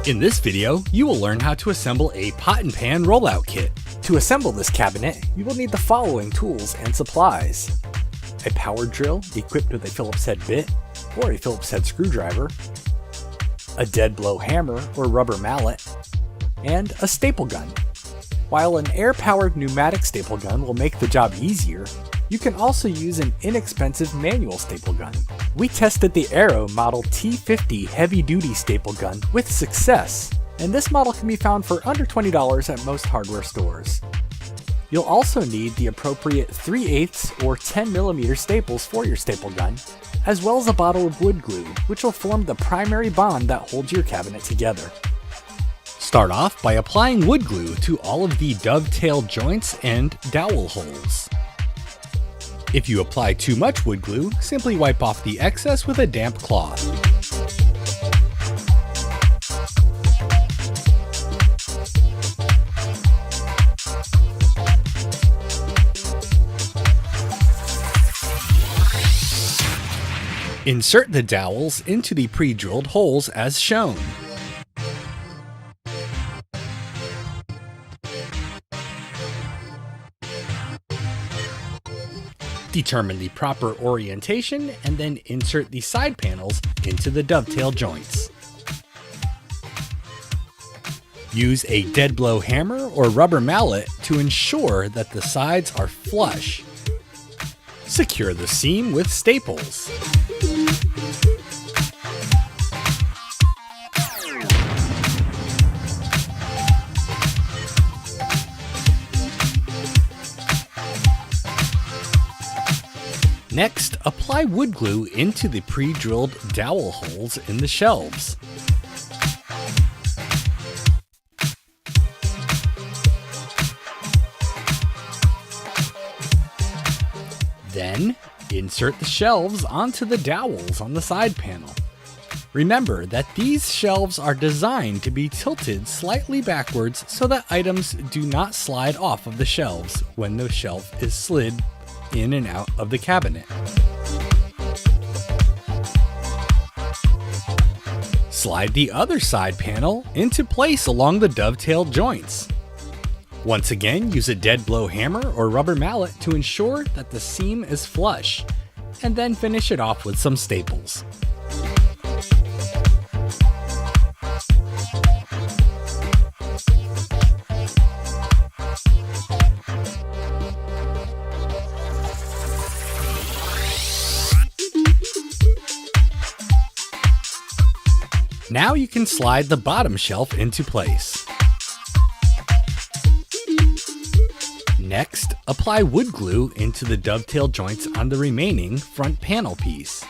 In this video, you will learn how to assemble a pot and pan rollout kit. To assemble this cabinet, you will need the following tools and supplies: a power drill equipped with a Phillips head bit or a Phillips head screwdriver, a dead blow hammer or rubber mallet, and a staple gun. While an air-powered pneumatic staple gun will make the job easier, you can also use an inexpensive manual staple gun. We tested the Aero Model T50 heavy-duty staple gun with success, and this model can be found for under $20 at most hardware stores. You'll also need the appropriate 3/8 or 10mm staples for your staple gun, as well as a bottle of wood glue, which will form the primary bond that holds your cabinet together. Start off by applying wood glue to all of the dovetail joints and dowel holes. If you apply too much wood glue, simply wipe off the excess with a damp cloth. Insert the dowels into the pre-drilled holes as shown. Determine the proper orientation and then insert the side panels into the dovetail joints. Use a dead blow hammer or rubber mallet to ensure that the sides are flush. Secure the seam with staples. Next, apply wood glue into the pre-drilled dowel holes in the shelves. Then, insert the shelves onto the dowels on the side panel. Remember that these shelves are designed to be tilted slightly backwards so that items do not slide off of the shelves when the shelf is slid in and out of the cabinet. Slide the other side panel into place along the dovetail joints. Once again, use a dead blow hammer or rubber mallet to ensure that the seam is flush, and then finish it off with some staples. Now you can slide the bottom shelf into place. Next, apply wood glue into the dovetail joints on the remaining front panel piece.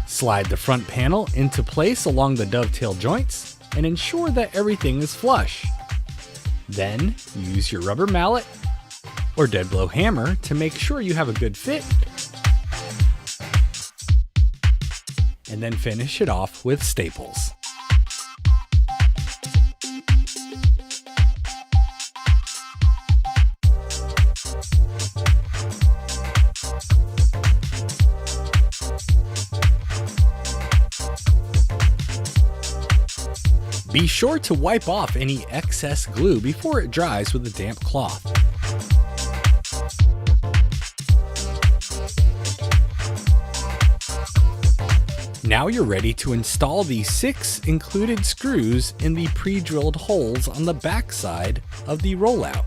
Slide the front panel into place along the dovetail joints and ensure that everything is flush. Then use your rubber mallet or dead blow hammer to make sure you have a good fit, and then finish it off with staples. Be sure to wipe off any excess glue before it dries with a damp cloth. Now you're ready to install the 6 included screws in the pre-drilled holes on the back side of the rollout.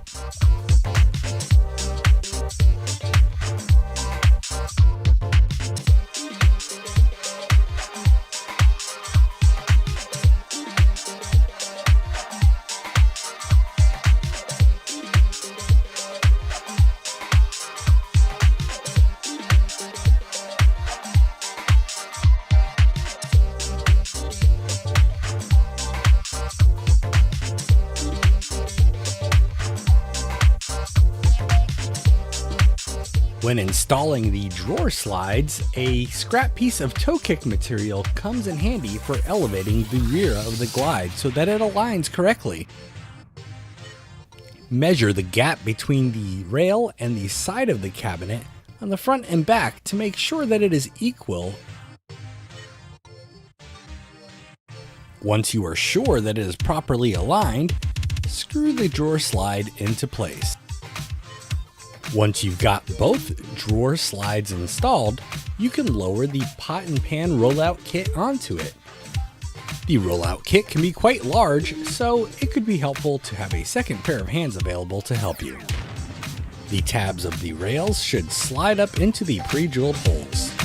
When installing the drawer slides, a scrap piece of toe kick material comes in handy for elevating the rear of the glide so that it aligns correctly. Measure the gap between the rail and the side of the cabinet on the front and back to make sure that it is equal. Once you are sure that it is properly aligned, screw the drawer slide into place. Once you've got both drawer slides installed, you can lower the pot and pan rollout kit onto it. The rollout kit can be quite large, so it could be helpful to have a second pair of hands available to help you. The tabs of the rails should slide up into the pre-drilled holes.